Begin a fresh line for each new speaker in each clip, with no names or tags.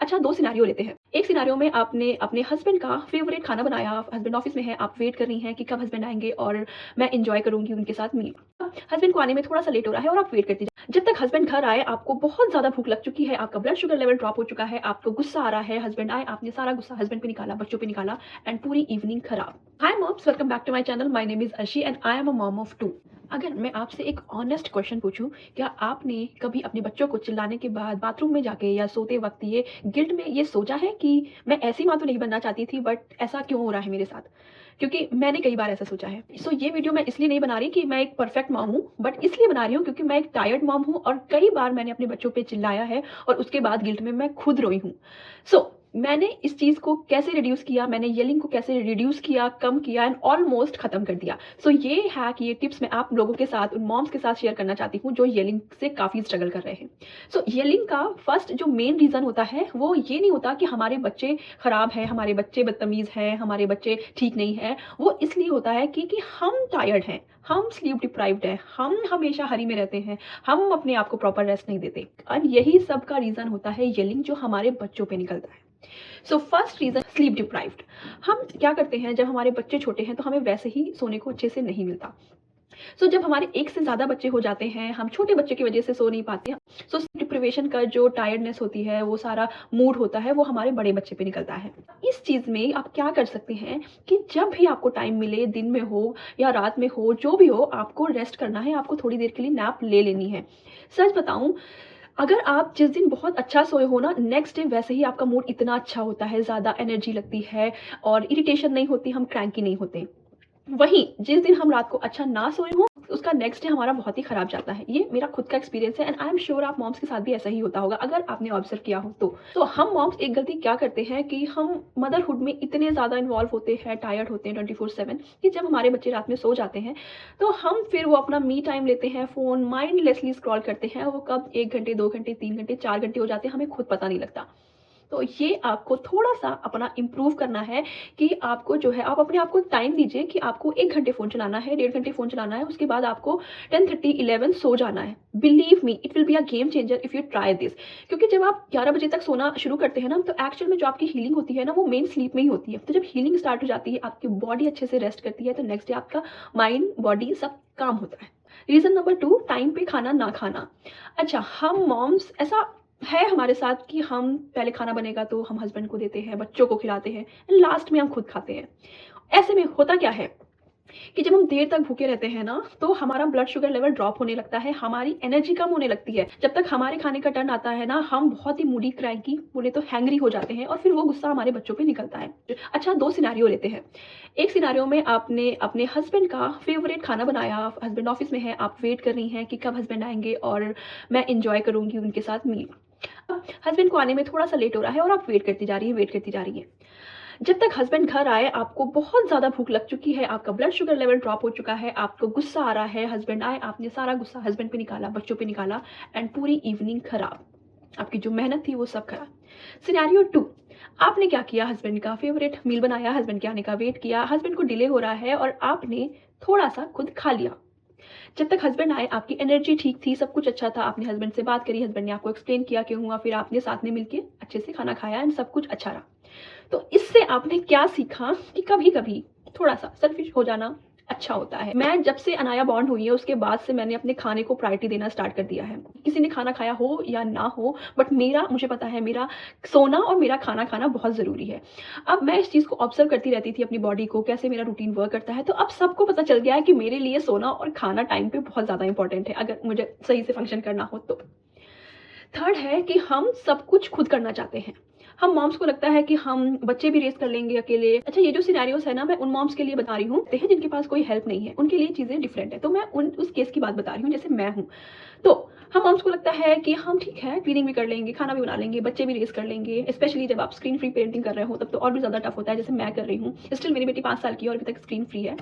अच्छा, 2 सिनेरियो लेते हैं। एक सिनेरियो में आपने अपने हस्बैंड का फेवरेट खाना बनाया, हस्बैंड ऑफिस में है, आप वेट कर रही हैं कि कब हस्बैंड आएँगे और मैं एन्जॉय करूँगी उनके साथ मील। हस्बैंड को आने में थोड़ा-सा लेट हो रहा है और आप वेट करती जा जब तक हस्बैंड घर आए आपको बहुत ज़्यादा भूख लग चुकी है, आपका ब्लड शुगर लेवल ड्रॉप हो चुका है, आपको गुस्सा आ रहा है, हस्बैंड आए, आपने सारा गुस्सा हस्बैंड पे निकाला, बच्चों पे निकाला एंड पूरी इवनिंग खराब। Hi moms, welcome back to my channel. My name is Arshi and I am a mom of 2। अगर मैं आपसे एक ऑनेस्ट क्वेश्चन पूछूं, क्या आपने कभी अपने बच्चों को चिल्लाने के बाद बाथरूम में जाके या सोते वक्त ये गिल्ट में ये सोचा है कि मैं ऐसी माँ तो नहीं बनना चाहती थी, बट ऐसा क्यों हो रहा है मेरे साथ? क्योंकि मैंने कई बार ऐसा सोचा है। सो ये वीडियो मैं इसलिए नहीं बना रही कि मैं एक परफेक्ट मॉम हूँ, बट इसलिए बना रही हूँ क्योंकि मैं एक टायर्ड मॉम हूँ और कई बार मैंने अपने बच्चों पे चिल्लाया है और उसके बाद गिल्ट में मैं खुद रोई हूँ। सो मैंने इस चीज़ को कैसे रिड्यूस किया, मैंने येलिंग को कैसे रिड्यूस किया, कम किया एंड ऑलमोस्ट खत्म कर दिया। सो ये हैक, ये टिप्स मैं आप लोगों के साथ, उन मॉम्स के साथ शेयर करना चाहती हूँ जो येलिंग से काफ़ी स्ट्रगल कर रहे हैं। सो येलिंग का फर्स्ट जो मेन रीज़न होता है वो ये नहीं होता कि हमारे बच्चे खराब हैं, हमारे बच्चे बदतमीज़ हैं, हमारे बच्चे ठीक नहीं हैं। वो इसलिए होता है कि हम टायर्ड हैं, हम स्लीप डिप्राइव्ड हैं, हम हमेशा हरी में रहते हैं, हम अपने आप को प्रॉपर रेस्ट नहीं देते और यही सब का रीज़न होता है येलिंग जो हमारे बच्चों पे निकलता है। So first reason, sleep deprived. हम क्या करते हैं, जब हमारे बच्चे छोटे हैं तो हमें वैसे ही सोने को अच्छे से नहीं मिलता। सो जब हमारे एक से ज़्यादा बच्चे हो जाते हैं, हम छोटे बच्चे की वजह से सो नहीं पाते हैं। सो स्लीप डिप्रिवेशन का जो टायर्डनेस होती है, वो सारा मूड होता है, वो हमारे बड़े बच्चे पे निकलता है। इस चीज़ में आप क्या कर सकते हैं कि जब भी आपको टाइम मिले, दिन में हो या रात में हो, जो भी हो, आपको रेस्ट करना है, आपको थोड़ी देर के लिए नैप ले लेनी है। सच बताऊँ, अगर आप जिस दिन बहुत अच्छा सोए हो ना, नेक्स्ट डे वैसे ही आपका मूड इतना अच्छा होता है, ज़्यादा एनर्जी लगती है और इरिटेशन नहीं होती, हम क्रैंकी नहीं होते। वहीं जिस दिन हम रात को अच्छा ना सोए हों, उसका नेक्स्ट डे हमारा बहुत ही खराब जाता है। ये मेरा खुद का एक्सपीरियंस है एंड आई एम श्योर आप मॉम्स के साथ भी ऐसा ही होता होगा अगर आपने ऑब्जर्व किया हो तो। तो हम मॉम्स एक गलती क्या करते हैं कि हम मदरहुड में इतने ज़्यादा इन्वॉल्व होते हैं, टायर्ड होते हैं 24/7 कि जब हमारे बच्चे रात में सो जाते हैं, तो हम फिर वो अपना मी टाइम लेते हैं, फ़ोन माइंडलेसली स्क्रॉल करते हैं। वो कब 1 घंटे, 2 घंटे, 3 घंटे, 4 घंटे हो जाते हैं, हमें खुद पता नहीं लगता। तो ये आपको थोड़ा-सा अपना इम्प्रूव करना है कि आपको जो है, आप अपने आप को एक टाइम दीजिए कि आपको 1 घंटे फ़ोन चलाना है, 1.5 घंटे फ़ोन चलाना है, उसके बाद आपको 10:30, 11 सो जाना है। Believe me, it will be a game changer if you try this. क्योंकि जब आप 11 बजे तक सोना शुरू करते हैं ना, तो एक्चुअल में जो आपकी हीलिंग होती है ना, वो मेन स्लीप में ही होती है। तो जब हीलिंग स्टार्ट हो जाती है, आपकी बॉडी अच्छे से रेस्ट करती है, तो नेक्स्ट डे आपका माइंड, बॉडी सब काम होता है। रीज़न नंबर 2, टाइम पे खाना ना खाना। अच्छा, हम मॉम्स ऐसा है हमारे साथ कि हम पहले खाना बनेगा तो हम हस्बैंड को देते हैं, बच्चों को खिलाते हैं, लास्ट में हम खुद खाते हैं। ऐसे में होता क्या है कि जब हम देर तक भूखे रहते हैं ना, तो हमारा ब्लड शुगर लेवल ड्रॉप होने लगता है, हमारी एनर्जी कम होने लगती है। जब तक हमारे खाने का टर्न आता है ना, हम बहुत ही मूडी, क्रैंकी, बोले तो हैंग्री हो जाते हैं और फिर वो गुस्सा हमारे बच्चों पे निकलता है। अच्छा, 2 सिनेरियो लेते हैं। एक सिनेरियो में आपने अपने हस्बैंड का फेवरेट खाना बनाया, हस्बैंड ऑफिस में है, आप वेट कर रही हैं कि कब हस्बैंड आएँगे और मैं एन्जॉय करूँगी उनके साथ मील। हस्बैंड को आने में थोड़ा-सा लेट हो रहा है और आप वेट करती जा रही हैं, वेट करती जा रही हैं। जब तक हस्बैंड घर आए आपको बहुत ज़्यादा भूख लग चुकी है, आपका ब्लड शुगर लेवल ड्रॉप हो चुका है, आपको गुस्सा आ रहा है, हस्बैंड आए, आपने सारा गुस्सा हस्बैंड पे निकाला, बच्चों पे निकाला एंड पूरी इवनिंग खराब। आपकी जो मेहनत थी वो सब खराब। सिनेरियो 2, आपने क्या किया, हस्बैंड का फेवरेट मील बनाया, हस्बैंड के आने का वेट किया, हस्बैंड को डिले हो रहा है और आपने थोड़ा-सा खुद खा लिया। जब तक हस्बैंड आए आपकी एनर्जी ठीक थी, सब कुछ अच्छा था, आपने हस्बैंड से बात करी, हस्बैंड ने आपको एक्सप्लेन किया क्यों हुआ, फिर आपने साथ में मिलके अच्छे से खाना खाया एंड सब कुछ अच्छा रहा। तो इससे आपने क्या सीखा कि कभी-कभी थोड़ा-सा सेल्फिश हो जाना अच्छा होता है। मैं जब से अनाया बॉन्ड हुई है उसके बाद से मैंने अपने खाने को प्रायोरिटी देना स्टार्ट कर दिया है। किसी ने खाना खाया हो या ना हो, बट मुझे पता है मेरा सोना और मेरा खाना खाना बहुत ज़रूरी है। अब मैं इस चीज़ को ऑब्ज़र्व करती रहती थी अपनी बॉडी को, कैसे मेरा रूटीन वर्क करता है, तो अब सबको पता चल गया है कि मेरे लिए सोना और खाना टाइम पे बहुत ज़्यादा इम्पोर्टेंट है, अगर मुझे सही से फंक्शन करना हो तो। थर्ड है कि हम सब कुछ खुद करना चाहते हैं। हम मॉम्स को लगता है कि हम बच्चे भी रेज़ कर लेंगे अकेले। अच्छा, ये जो सिनेरियोज़ है ना, मैं उन मॉम्स के लिए बता रही हूँ जिनके पास कोई हेल्प नहीं है, उनके लिए चीज़ें डिफरेंट है। तो मैं उस केस की बात बता रही हूँ जैसे मैं हूँ। तो हम मॉम्स को लगता है कि हम ठीक है, क्लीनिंग भी कर लेंगे, खाना भी बना लेंगे, बच्चे भी रेज़ कर लेंगे। स्पेशली जब आप स्क्रीन फ्री पेरेंटिंग कर रहे हो तब तो और भी ज़्यादा टफ होता है, जैसे मैं कर रही हूँ। स्टिल मेरी बेटी 5 साल की है और अभी तक स्क्रीन फ्री है।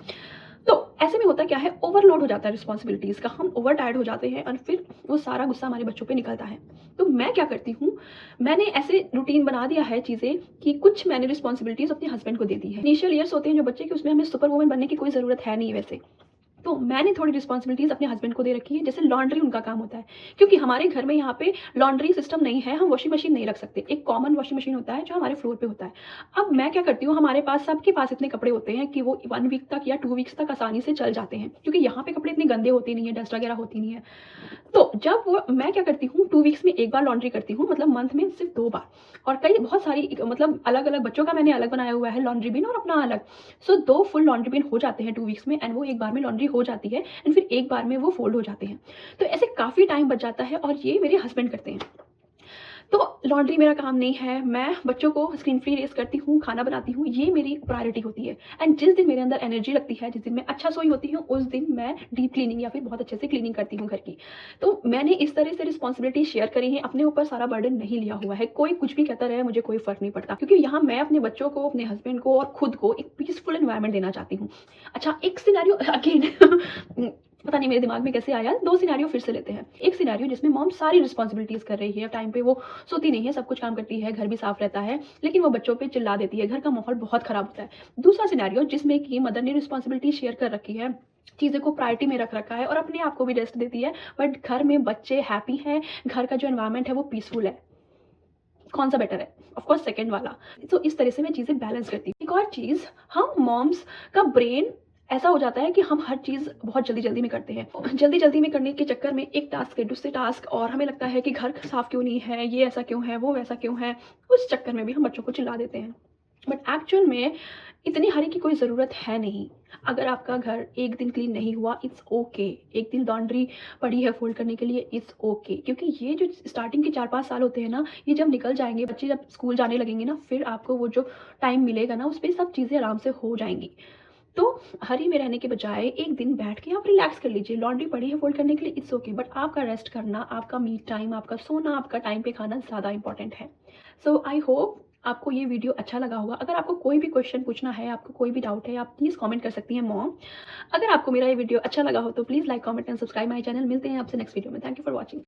तो ऐसे में होता क्या है, ओवरलोड हो जाता है रिस्पॉन्सिबिलिटीज़ का, हम ओवर टायर्ड हो जाते हैं और फिर वो सारा गुस्सा हमारे बच्चों पे निकलता है। तो मैं क्या करती हूँ, मैंने ऐसे रूटीन बना दिया है चीज़ें कि कुछ मैंने रिस्पॉन्सिबिलिटीज़ अपने हस्बैंड को दे दी है। इनिशियल ईयर्स होते हैं जो बच्चे के, उसमें हमें सुपर वुमन बनने की कोई ज़रूरत है नहीं वैसे। तो मैंने थोड़ी रिस्पॉन्सिबिलिटीज़ अपने हस्बैंड को दे रखी है, जैसे लॉन्ड्री उनका काम होता है, क्योंकि हमारे घर में यहाँ पे लॉन्ड्री सिस्टम नहीं है, हम वॉशिंग मशीन नहीं रख सकते। एक कॉमन वॉशिंग मशीन होता है जो हमारे फ्लोर पे होता है। अब मैं क्या करती हूँ, हमारे पास सबके पास इतने कपड़े होते हैं कि वो 1 वीक तक या 2 वीक्स तक आसानी से चल जाते हैं, क्योंकि यहाँ पे कपड़े इतने गंदे होते नहीं है, डस्ट वगैरह होती नहीं है। तो जब वो मैं क्या करती हूँ, 2 वीक्स में 1 बार लॉन्ड्री करती हूँ, मतलब मंथ में सिर्फ 2 बार। और कई बहुत सारी मतलब अलग-अलग बच्चों का मैंने अलग बनाया हुआ है लॉन्ड्री बिन और अपना अलग। सो 2 फुल लॉन्ड्री बिन हो जाते हैं 2 वीक्स में, एंड वो एक बार में लॉन्ड्री हो जाती है, एंड फिर एक बार में वो फोल्ड हो जाते हैं। तो ऐसे काफ़ी टाइम बच जाता है, और ये मेरे हस्बैंड करते हैं। तो लॉन्ड्री मेरा काम नहीं है, मैं बच्चों को स्क्रीन फ्री रेज़ करती हूँ, खाना बनाती हूँ, ये मेरी प्रायोरिटी होती है। एंड जिस दिन मेरे अंदर एनर्जी लगती है, जिस दिन मैं अच्छा सोई होती हूँ, उस दिन मैं डीप क्लीनिंग या फिर बहुत अच्छे से क्लीनिंग करती हूँ घर की। तो मैंने इस तरह से रिस्पॉन्सिबिलिटी शेयर करी है, अपने ऊपर सारा बर्डन नहीं लिया हुआ है। कोई कुछ भी कहता रहे, मुझे कोई फ़र्क नहीं पड़ता, क्योंकि यहाँ मैं अपने बच्चों को, अपने हस्बैंड को और खुद को एक पीसफुल एनवायरनमेंट देना चाहती हूँ। अच्छा, एक सिनेरियो अगेन पता नहीं मेरे दिमाग में कैसे आया, 2 सिनेरियो फिर से लेते हैं। एक सिनेरियो जिसमें मॉम सारी रिस्पॉन्सिबिलिटीज़ कर रही है, टाइम पे वो सोती नहीं है, सब कुछ काम करती है, घर भी साफ रहता है, लेकिन वो बच्चों पे चिल्ला देती है, घर का माहौल बहुत ख़राब होता है। दूसरा सिनेरियो जिसमें कि मदर ने रिस्पॉन्सिबिलिटी शेयर कर रखी है, चीज़ों को प्रायोरिटी में रख रखा है और अपने आप को भी रेस्ट देती है, बट घर में बच्चे हैप्पी हैं, घर का जो एनवायरनमेंट है वो पीसफुल है। कौन-सा बेटर है? ऑफ कोर्स सेकंड वाला। तो इस तरह से मैं चीज़ें बैलेंस करती हूँ। एक और चीज़, हम मॉम्स का ब्रेन ऐसा हो जाता है कि हम हर चीज़ बहुत जल्दी-जल्दी में करते हैं। जल्दी-जल्दी में करने के चक्कर में एक टास्क से दूसरे टास्क, और हमें लगता है कि घर साफ क्यों नहीं है, ये ऐसा क्यों है, वो वैसा क्यों है, उस चक्कर में भी हम बच्चों को चिल्ला देते हैं। बट एक्चुअल में इतनी हरी की कोई ज़रूरत है नहीं। अगर आपका घर एक दिन क्लीन नहीं हुआ, इट्स ओके। एक दिन लॉन्ड्री पड़ी है फ़ोल्ड करने के लिए, इट्स ओके। क्योंकि ये जो स्टार्टिंग के 4-5 साल होते हैं ना, ये जब निकल जाएँगे, बच्चे जब स्कूल जाने लगेंगे ना, फिर आपको वो जो टाइम मिलेगा ना, उसपे सब चीज़ें आराम से हो जाएँगी। तो हरी में रहने के बजाय एक दिन बैठ के आप रिलैक्स कर लीजिए। लॉन्ड्री पड़ी है फ़ोल्ड करने के लिए, इट्स ओके, बट आपका रेस्ट करना, आपका मी टाइम, आपका सोना, आपका टाइम पे खाना ज़्यादा इम्पोर्टेंट है। सो आई होप आपको ये वीडियो अच्छा लगा होगा। अगर आपको कोई भी क्वेश्चन पूछना है, आपको कोई भी डाउट है, आप प्लीज़ कमेंट कर सकती हैं मॉम। अगर आपको मेरा ये वीडियो अच्छा लगा हो तो please like, comment and subscribe my channel. मिलते हैं आपसे नेक्स्ट वीडियो में। Thank you for watching.